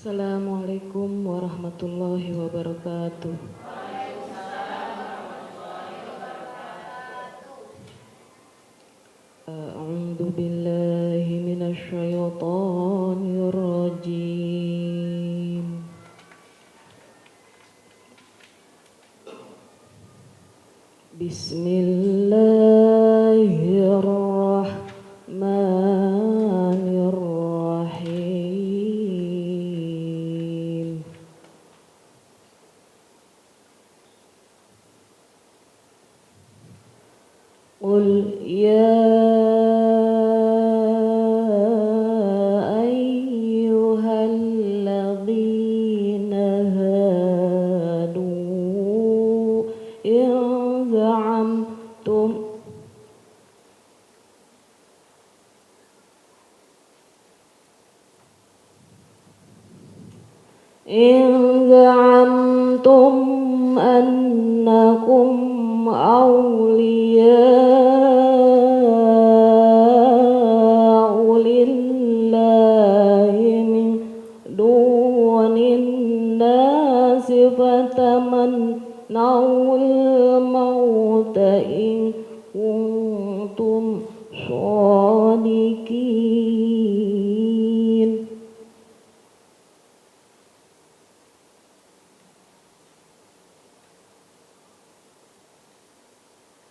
Assalamualaikum warahmatullahi wabarakatuh. A'udzu billahi minasyaitonir rajim. Bismillahirrahmanirrahim. Qul ya ayyuhalladzina hadu in za'amtum annakum awliya'u lillahi min dunin nasi fatamannawul mauta in kuntum shadiqin.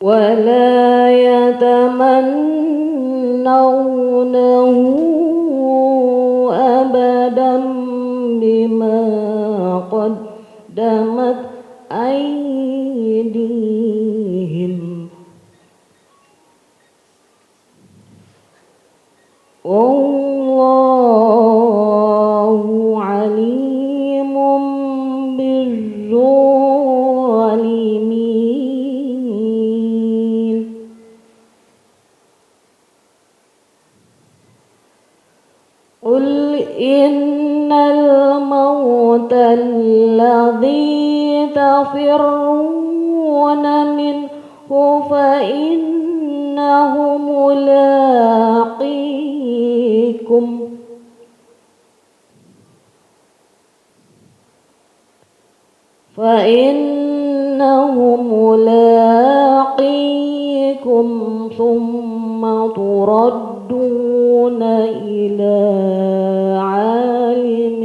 ولا يتمنونه أبدا بما قدمت أيديهم والله عليم بالظالمين. قل إن الموت الذي تفرون منه فإنه ملاقيكم ثم تردون إلى عالم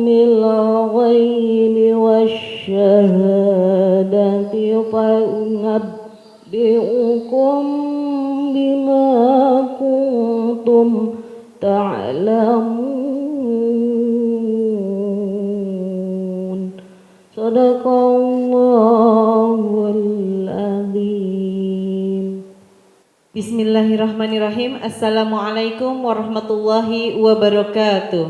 الغيب والشهادة فينبئكم بما كنتم تعلمون. Sadaqallahul azim. Bismillahirrahmanirrahim. Assalamualaikum warahmatullahi wabarakatuh.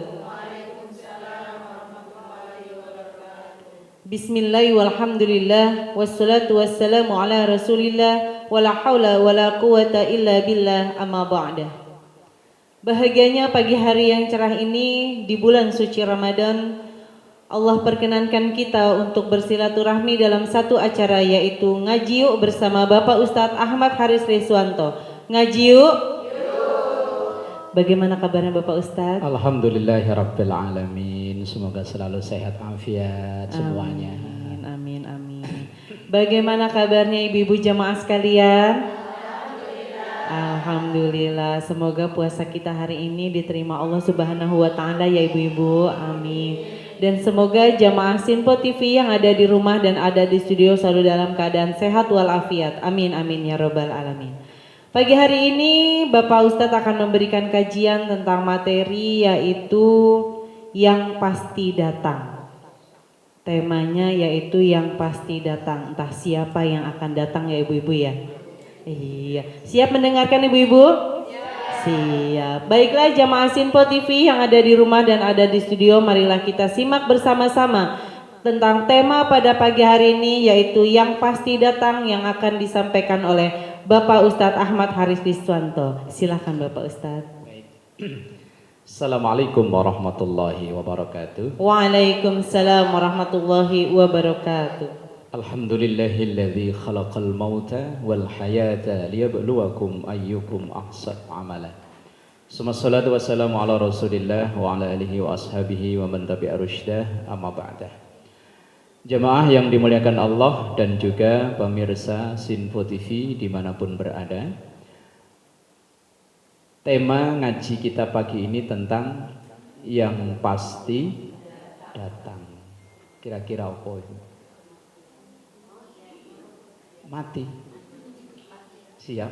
Bismillah walhamdulillah wassalatu wassalamu ala rasulillah wala haula wala quwata illa billah amma ba'da. Bahagianya pagi hari yang cerah ini di bulan suci Ramadan, Allah perkenankan kita untuk bersilaturahmi dalam satu acara, yaitu Ngaji Yuk bersama Bapak Ustadz Ahmad Haris Riswanto. Ngaji Yuk. Bagaimana kabarnya Bapak Ustadz? Alhamdulillahirabbil alamin. Semoga selalu sehat afiat semuanya. Amin, amin, amin. Bagaimana kabarnya ibu-ibu jamaah sekalian? Alhamdulillah. Semoga puasa kita hari ini diterima Allah Subhanahu wa taala ya ibu-ibu. Amin. Dan semoga jamaah Sinpo TV yang ada di rumah dan ada di studio selalu dalam keadaan sehat walafiat. Amin, amin ya robbal alamin. Pagi hari ini Bapak Ustadz akan memberikan kajian tentang materi yaitu yang pasti datang. Temanya yaitu yang pasti datang. Entah siapa yang akan datang ya ibu-ibu ya. Iya. Siap mendengarkan ibu-ibu? Siap. Baiklah jamaah Sinpo TV yang ada di rumah dan ada di studio, marilah kita simak bersama-sama tentang tema pada pagi hari ini yaitu yang pasti datang yang akan disampaikan oleh Bapak Ustadz Ahmad Haris Riswanto. Silakan Bapak Ustadz. Assalamualaikum warahmatullahi wabarakatuh. Waalaikumsalam warahmatullahi wabarakatuh. Alhamdulillahilladzi khalaqal mauta wal hayata liyabluwakum ayyukum ahsanu amala. Wassalatu wassalamu ala Rasulillah wa ala alihi wa ashabihi wa man tabi'a rusydah, amma ba'dah. Jemaah yang dimuliakan Allah dan juga pemirsa Sinfo TV dimanapun berada. Tema ngaji kita pagi ini tentang yang pasti datang. Kira-kira apa itu? Mati. Siap?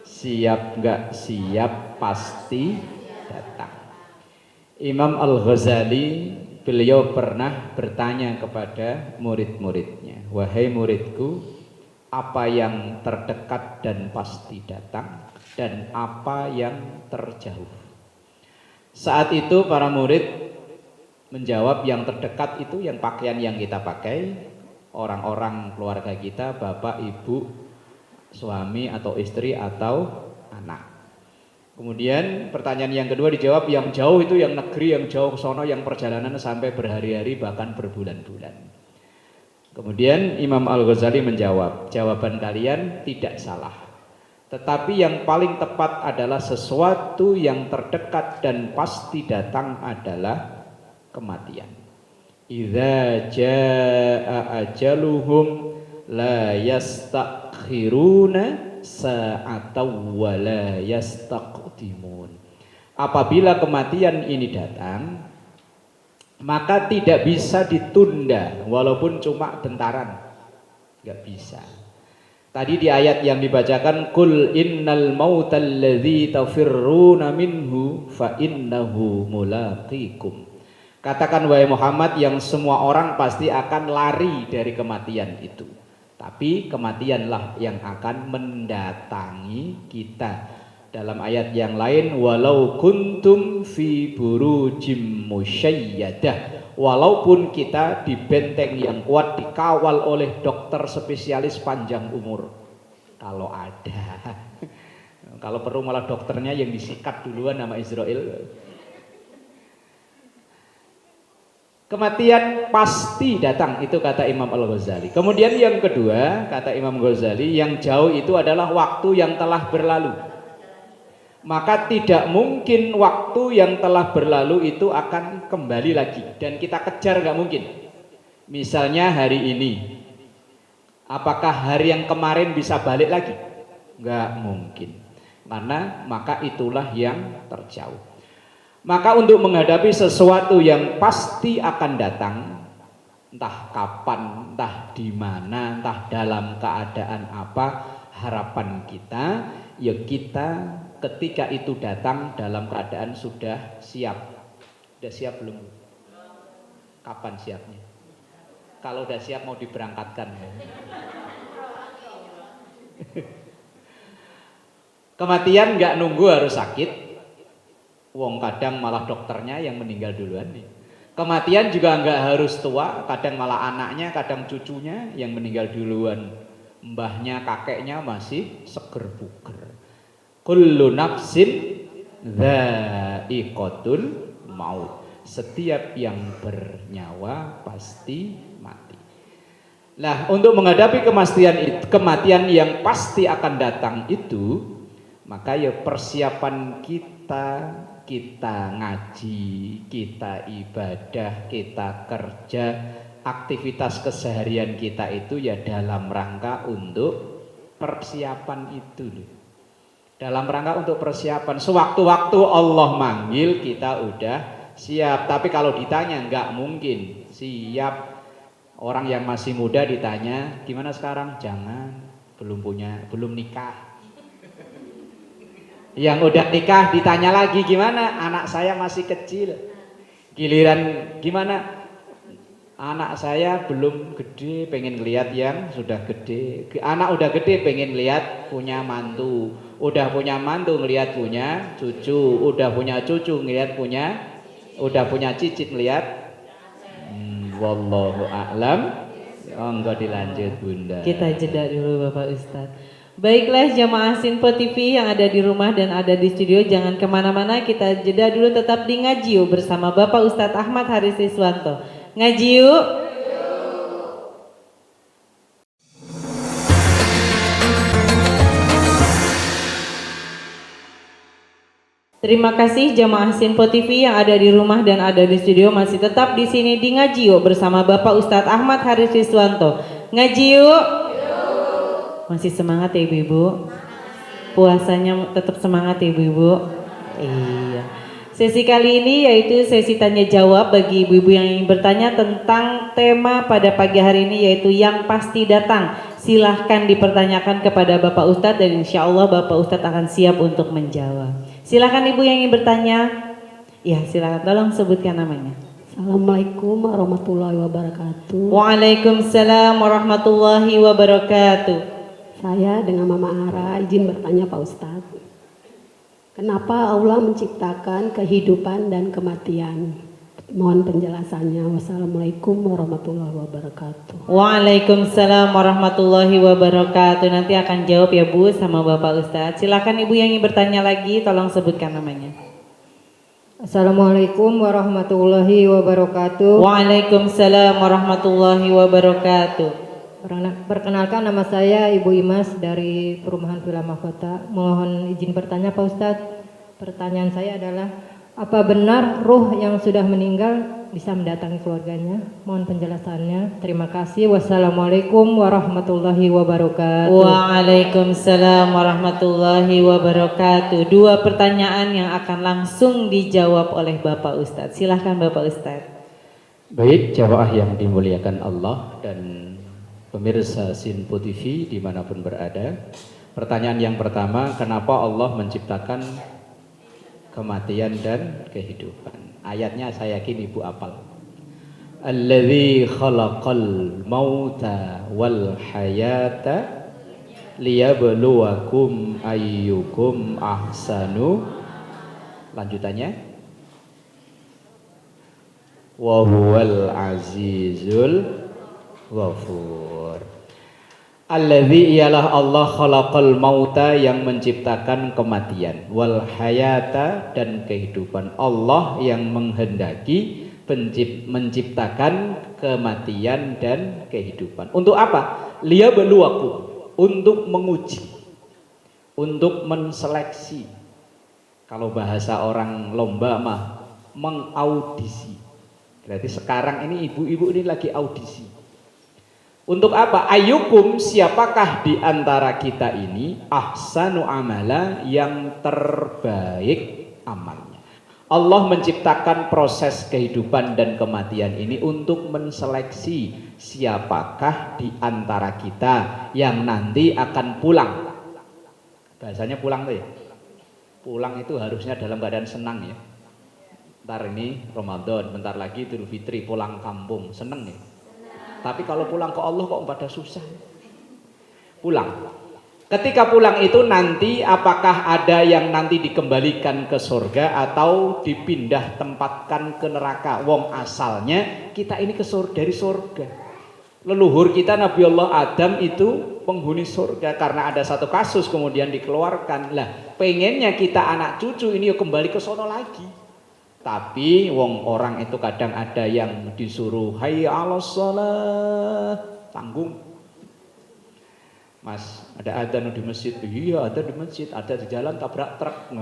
Siap nggak siap pasti datang. Imam Al-Ghazali beliau pernah bertanya kepada murid-muridnya, wahai muridku, apa yang terdekat dan pasti datang dan apa yang terjauh. Saat itu para murid menjawab yang terdekat itu yang pakaian yang kita pakai, orang-orang keluarga kita, bapak, ibu, suami atau istri atau anak. Kemudian pertanyaan yang kedua dijawab yang jauh itu yang negeri, yang jauh sono, yang perjalanan sampai berhari-hari bahkan berbulan-bulan. Kemudian Imam Al-Ghazali menjawab, jawaban kalian tidak salah. Tetapi yang paling tepat adalah sesuatu yang terdekat dan pasti datang adalah kematian. Idza jaa ajaluhum la yastakhiruna sa'atan wa la yastaqdimun. Apabila kematian ini datang, maka tidak bisa ditunda walaupun cuma bentaran, nggak bisa. Tadi di ayat yang dibacakan, kul innal mautal ladzi tafirruna minhu fa innahu mulaqikum. Katakan wahai Muhammad, yang semua orang pasti akan lari dari kematian itu, tapi kematianlah yang akan mendatangi kita. Dalam ayat yang lain, walau kuntum fi burujim musyayyadah, walaupun kita di benteng yang kuat dikawal oleh dokter spesialis panjang umur, kalau ada. Kalau perlu malah dokternya yang disikat duluan sama Israel. Kematian pasti datang, itu kata Imam Al-Ghazali. Kemudian yang kedua, kata Imam Ghazali, yang jauh itu adalah waktu yang telah berlalu. Maka tidak mungkin waktu yang telah berlalu itu akan kembali lagi dan kita kejar, nggak mungkin. Misalnya hari ini, apakah hari yang kemarin bisa balik lagi? Nggak mungkin, karena maka itulah yang terjauh. Maka untuk menghadapi sesuatu yang pasti akan datang, entah kapan, entah di mana, entah dalam keadaan apa, harapan kita ya kita ketika itu datang dalam keadaan sudah siap. Sudah siap belum? Kapan siapnya? Kalau udah siap mau diberangkatkan. Kematian nggak nunggu harus sakit. Wong kadang malah dokternya yang meninggal duluan nih. Kematian juga nggak harus tua, kadang malah anaknya, kadang cucunya yang meninggal duluan. Mbahnya, kakeknya masih seger buger. Kullu nafsin dha'iqatul maut. Setiap yang bernyawa pasti mati. Nah, untuk menghadapi kematian yang pasti akan datang itu, maka ya persiapan kita ngaji, kita ibadah, kita kerja, aktivitas keseharian kita itu ya dalam rangka untuk persiapan itu loh. Dalam rangka untuk persiapan, sewaktu-waktu Allah manggil kita udah siap. Tapi kalau ditanya nggak mungkin siap. Orang yang masih muda ditanya gimana sekarang, jangan, belum nikah. Yang udah nikah ditanya lagi gimana, anak saya masih kecil. Giliran gimana, anak saya belum gede, pengen lihat yang sudah gede. Anak udah gede pengen lihat punya mantu. Udah punya mantu ngelihat punya cucu, udah punya cucu ngelihat udah punya cicit ngelihat. Wallahu a'lam. Enggak dilanjut Bunda. Kita jeda dulu Bapak Ustadz. Baiklah jamaah Sinpo TV yang ada di rumah dan ada di studio, jangan kemana-mana, kita jeda dulu tetap di Ngaji Yuk bersama Bapak Ustadz Ahmad Haris Iswanto. Ngaji yuk. Terima kasih jamaah Sinpo TV yang ada di rumah dan ada di studio, masih tetap di sini di Ngaji Yuk bersama Bapak Ustadz Ahmad Haris Iswanto. Ngaji yuk. Masih semangat ya ibu-ibu? Puasanya tetap semangat ya ibu-ibu? Iya. Sesi kali ini yaitu sesi tanya jawab bagi ibu-ibu yang ingin bertanya tentang tema pada pagi hari ini, yaitu yang pasti datang. Silahkan dipertanyakan kepada Bapak Ustadz dan insya Allah Bapak Ustadz akan siap untuk menjawab. Silahkan ibu yang ingin bertanya. Ya silahkan, tolong sebutkan namanya. Assalamualaikum warahmatullahi wabarakatuh. Waalaikumsalam warahmatullahi wabarakatuh. Saya dengan Mama Ara izin bertanya Pak Ustadz. Kenapa Allah menciptakan kehidupan dan kematian? Mohon penjelasannya. Wassalamualaikum warahmatullahi wabarakatuh. Waalaikumsalam warahmatullahi wabarakatuh. Nanti akan jawab ya Bu sama Bapak Ustadz. Silakan ibu yang ingin bertanya lagi, tolong sebutkan namanya. Assalamualaikum warahmatullahi wabarakatuh. Waalaikumsalam warahmatullahi wabarakatuh. Perkenalkan, nama saya Ibu Imas dari Perumahan Villa Mahkota. Mohon izin bertanya Pak Ustadz. Pertanyaan saya adalah, apa benar ruh yang sudah meninggal bisa mendatangi keluarganya? Mohon penjelasannya. Terima kasih. Wassalamualaikum warahmatullahi wabarakatuh. Waalaikumsalam warahmatullahi wabarakatuh. Dua pertanyaan yang akan langsung dijawab oleh Bapak Ustadz. Silahkan Bapak Ustadz. Baik, jamaah yang dimuliakan Allah dan pemirsa Sinpo TV dimanapun berada. Pertanyaan yang pertama, kenapa Allah menciptakan kematian dan kehidupan? Ayatnya saya yakin ibu apal. Alladzi khalaqal mauta wal hayata liyabluwakum ayyukum ahsanu. Lanjutannya, wa huwal azizul ghafur. Alladzi ialah Allah khalaqal mauta yang menciptakan kematian, wal hayata dan kehidupan. Allah yang menghendaki menciptakan kematian dan kehidupan. Untuk apa? Liyabluwakum, untuk menguji, untuk menseleksi. Kalau bahasa orang lomba mah mengaudisi. Berarti sekarang ini ibu-ibu ini lagi audisi. Untuk apa? Ayyukum, siapakah di antara kita ini ahsanu amala, yang terbaik amalnya. Allah menciptakan proses kehidupan dan kematian ini untuk menseleksi siapakah di antara kita yang nanti akan pulang. Bahasanya pulang tuh ya. Pulang itu harusnya dalam keadaan senang ya. Bentar ini Ramadan, bentar lagi Idul Fitri, pulang kampung, seneng ya. Tapi kalau pulang ke Allah kok pada susah. Pulang. Ketika pulang itu nanti apakah ada yang nanti dikembalikan ke surga atau dipindah tempatkan ke neraka? Wong asalnya kita ini dari surga. Leluhur kita Nabi Allah Adam itu penghuni surga, karena ada satu kasus kemudian dikeluarkan. Lah, pengennya kita anak cucu ini kembali ke sono lagi. Tapi wong orang itu kadang ada yang disuruh hayya 'alas shalah, tanggung. Mas, ada adzan di masjid. Iya, ada di masjid, ada di jalan tabrak truk.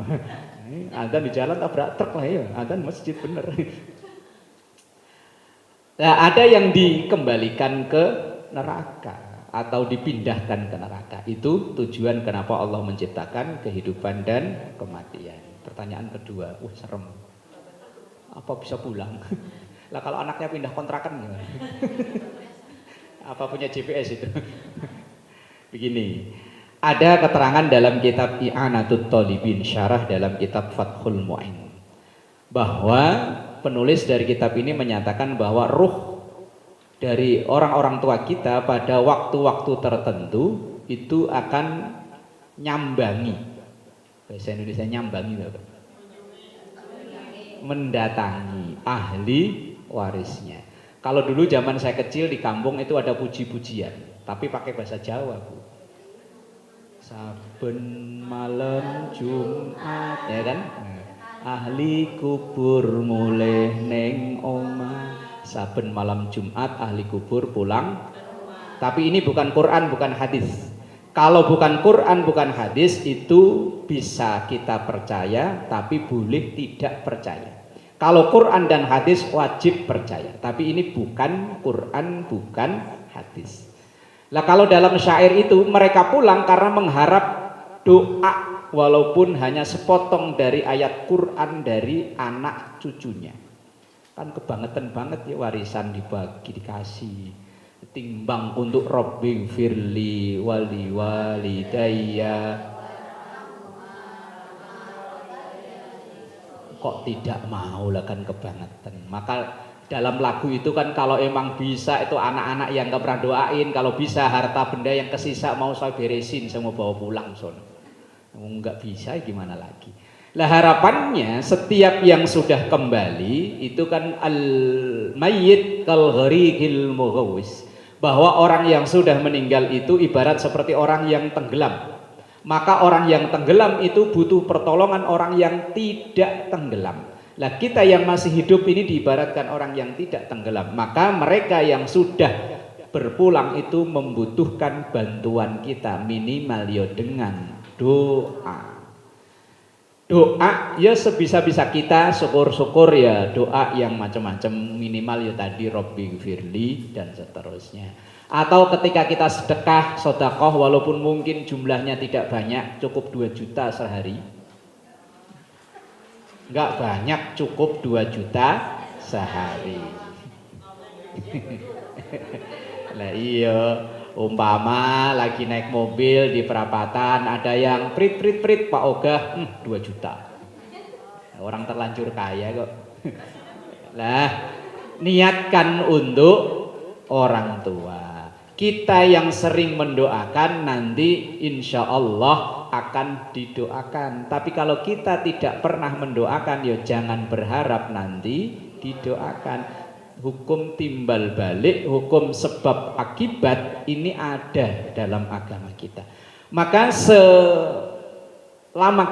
Adzan di jalan tabrak truk lah ya, adzan masjid bener. Nah, ada yang dikembalikan ke neraka atau dipindahkan ke neraka. Itu tujuan kenapa Allah menciptakan kehidupan dan kematian. Pertanyaan kedua, serem. Apa bisa pulang? Lah kalau anaknya pindah kontrakan gimana? Apa punya GPS itu? Begini, ada keterangan dalam kitab I'anatut Thalibin, syarah dalam kitab Fathul Mu'in, bahwa penulis dari kitab ini menyatakan bahwa ruh dari orang-orang tua kita pada waktu-waktu tertentu itu akan nyambangi. Bahasa Indonesia nyambangi apa? Mendatangi ahli warisnya. Kalau dulu zaman saya kecil di kampung itu ada puji-pujian, tapi pakai bahasa Jawa, Bu. saben malam Jumat ya kan. Ahli kubur mulih ning omah. Saben malam Jumat ahli kubur pulang. Tapi ini bukan Quran, bukan hadis. Kalau bukan Quran, bukan hadis itu bisa kita percaya, tapi boleh tidak percaya. Kalau Quran dan hadis wajib percaya. Tapi ini bukan Quran, bukan hadis. Lah kalau dalam syair itu mereka pulang karena mengharap doa walaupun hanya sepotong dari ayat Quran dari anak cucunya. Kan kebangetan banget ya warisan dibagi dikasih. Timbang untuk Rabbi firli wali walidayya. Kok tidak mau lah kan kebangetan. Maka dalam lagu itu kan kalau emang bisa itu anak-anak yang gak pernah doain, kalau bisa harta benda yang kesisa mau saya beresin, saya mau bawa pulang sono. Nggak bisa gimana lagi. Lah harapannya setiap yang sudah kembali itu kan al-mayyit kal gharikil mughawis, bahwa orang yang sudah meninggal itu ibarat seperti orang yang tenggelam. Maka orang yang tenggelam itu butuh pertolongan orang yang tidak tenggelam. Lah kita yang masih hidup ini diibaratkan orang yang tidak tenggelam. Maka mereka yang sudah berpulang itu membutuhkan bantuan kita minimal ya dengan doa. Doa ya sebisa-bisa kita, syukur-syukur ya doa yang macam-macam, minimal ya tadi Rabbi firli dan seterusnya. Atau ketika kita sedekah, sedekah walaupun mungkin jumlahnya tidak banyak, cukup 2 juta sehari. Enggak banyak, cukup 2 juta sehari. Lah iya, umpama lagi naik mobil di perapatan ada yang prit Pak Ogah 2 juta. Orang terlanjur kaya kok. Lah niatkan untuk orang tua. Kita yang sering mendoakan nanti insya Allah akan didoakan. Tapi kalau kita tidak pernah mendoakan ya jangan berharap nanti didoakan. Hukum timbal balik, hukum sebab akibat ini ada dalam agama kita. Maka selama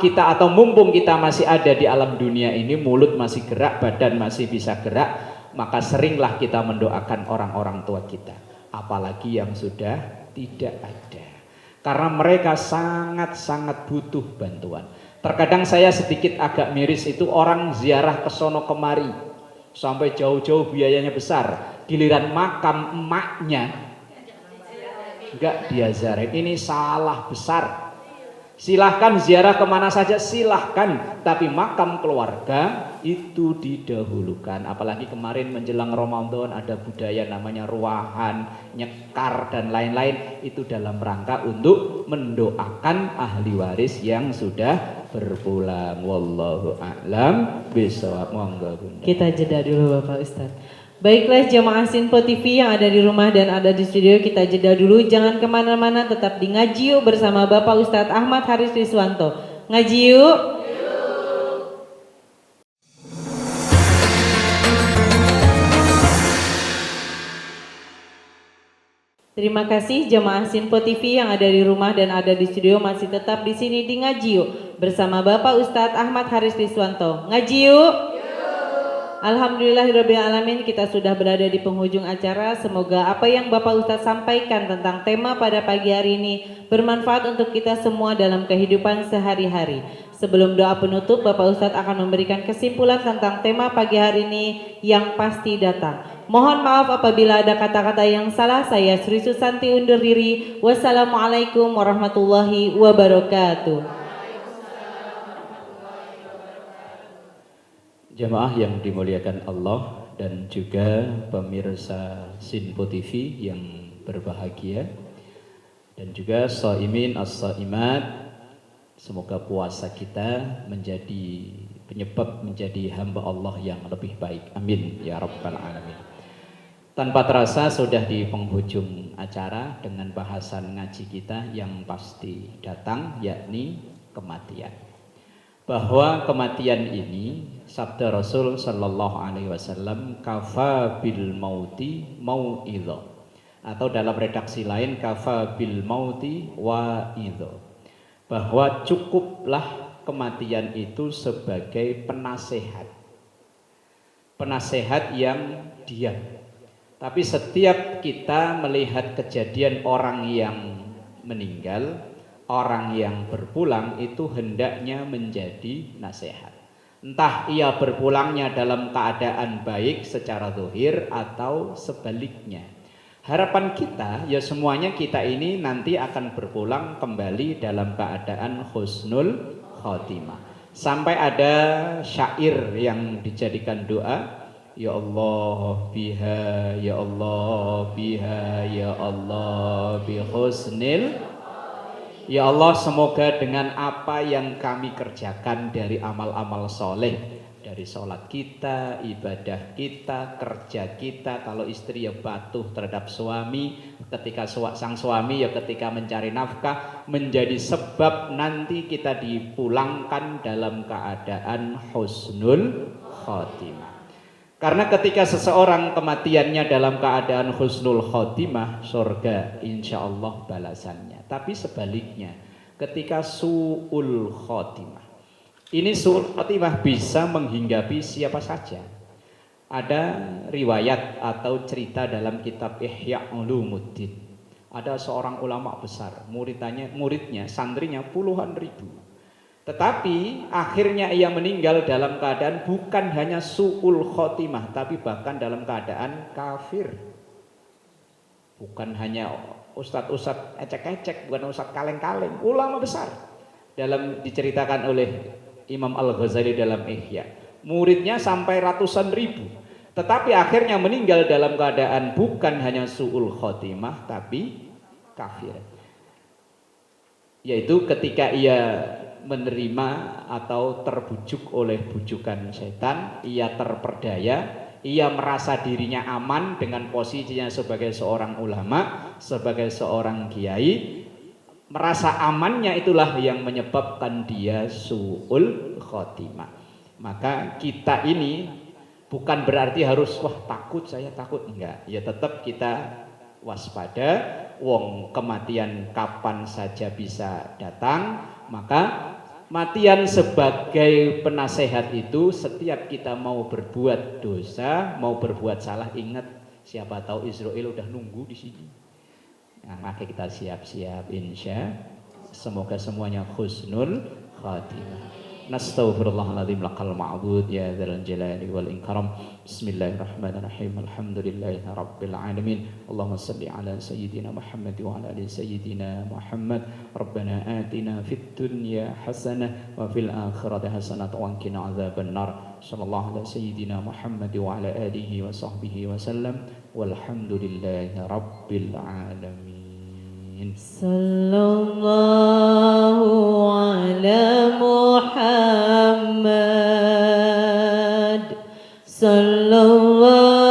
kita atau mumpung kita masih ada di alam dunia ini, mulut masih gerak, badan masih bisa gerak, maka seringlah kita mendoakan orang-orang tua kita. Apalagi yang sudah tidak ada. Karena mereka sangat-sangat butuh bantuan. Terkadang saya sedikit agak miris itu orang ziarah ke sono kemari. Sampai jauh-jauh biayanya besar, giliran makam emaknya enggak dia ziarah. Ini salah besar. Silahkan ziarah kemana saja silahkan, tapi makam keluarga itu didahulukan. Apalagi kemarin menjelang Ramadan ada budaya namanya ruahan, nyekar dan lain-lain, itu dalam rangka untuk mendoakan ahli waris yang sudah berpulang. Wallahu a'lam bishawab. Monggo Bunda. Kita jeda dulu Bapak Ustadz. Baiklah jamaah Sinpo TV yang ada di rumah dan ada di studio, kita jeda dulu. Jangan kemana-mana, tetap di Ngaji Yuk bersama Bapak Ustadz Ahmad Haris Riswanto. Ngaji yuk. Terima kasih jamaah Sinpo TV yang ada di rumah dan ada di studio masih tetap di sini di Ngaji Yuk bersama Bapak Ustadz Ahmad Haris Riswanto. Ngaji yuk. Alhamdulillahirrabbilalamin, kita sudah berada di penghujung acara. Semoga apa yang Bapak Ustadz sampaikan tentang tema pada pagi hari ini bermanfaat untuk kita semua dalam kehidupan sehari-hari. Sebelum doa penutup, Bapak Ustadz akan memberikan kesimpulan tentang tema pagi hari ini yang pasti datang. Mohon maaf apabila ada kata-kata yang salah. Saya Sri Susanti undur diri. Wassalamualaikum warahmatullahi wabarakatuh. Jamaah yang dimuliakan Allah dan juga pemirsa Sinpo TV yang berbahagia, dan juga shaimin as-shaimat, semoga puasa kita menjadi penyebab menjadi hamba Allah yang lebih baik. Amin ya rabbal alamin. Tanpa terasa sudah di penghujung acara dengan bahasan ngaji kita yang pasti datang, yakni kematian. Bahwa kematian ini, sabda Rasul Sallallahu Alaihi Wasallam, kafa bil mauti mau'idho, atau dalam redaksi lain kafa bil mauti wa'idho. bahwa cukuplah kematian itu sebagai penasehat. Penasehat yang diam. Tapi setiap kita melihat kejadian orang yang meninggal, orang yang berpulang, itu hendaknya menjadi nasihat. Entah ia berpulangnya dalam keadaan baik secara zahir atau sebaliknya. Harapan kita ya semuanya kita ini nanti akan berpulang kembali dalam keadaan husnul khotimah. Sampai ada syair yang dijadikan doa, ya Allah biha, ya Allah biha, ya Allah bi husnil. Ya Allah, semoga dengan apa yang kami kerjakan dari amal-amal soleh, dari sholat kita, ibadah kita, kerja kita, kalau istri ya patuh terhadap suami, ketika sang suami ya ketika mencari nafkah, menjadi sebab nanti kita dipulangkan dalam keadaan husnul khotimah. Karena ketika seseorang kematiannya dalam keadaan husnul khotimah, surga insya Allah balasannya. Tapi sebaliknya, ketika su'ul khotimah, ini su'ul khotimah bisa menghinggapi siapa saja. Ada riwayat atau cerita dalam kitab Ihya Ulumuddin. Ada seorang ulama besar, muridnya, santrinya puluhan ribu. Tetapi akhirnya ia meninggal dalam keadaan bukan hanya su'ul khotimah, tapi bahkan dalam keadaan kafir. Bukan hanya ustadz-ustadz ecek-ecek, bukan ustadz kaleng-kaleng, ulama besar. Dalam diceritakan oleh Imam Al-Ghazali dalam Ihya, muridnya sampai ratusan ribu. Tetapi akhirnya meninggal dalam keadaan bukan hanya su'ul khotimah, tapi kafir. Yaitu ketika ia menerima atau terbujuk oleh bujukan setan, ia terperdaya, ia merasa dirinya aman dengan posisinya sebagai seorang ulama, sebagai seorang kiai. Merasa amannya itulah yang menyebabkan dia su'ul khotimah. Maka kita ini bukan berarti harus takut, saya takut, enggak. Ya tetap kita waspada, wong kematian kapan saja bisa datang. Maka matian sebagai penasehat itu, setiap kita mau berbuat dosa, mau berbuat salah, ingat siapa tahu Israel udah nunggu di sini. Nah, maka kita siap-siap insya. Semoga semuanya husnul khatimah. Nastaghfirullahaladzim lakal ma'bud ya dzal jalali wal ikram. Bismillahirrahmanirrahim. Alhamdulillahi rabbil alamin. Allahumma salli ala sayyidina Muhammad wa ala ali sayyidina Muhammad. Rabbana atina fid dunya hasanah wa fil akhirati hasanah wa qina adzabannar. Sallallahu ala sayyidina Muhammad wa ala alihi wa sahbihi wa sallam. Walhamdulillahi rabbil alamin. Sallallahu ala Muhammad. Sallallahu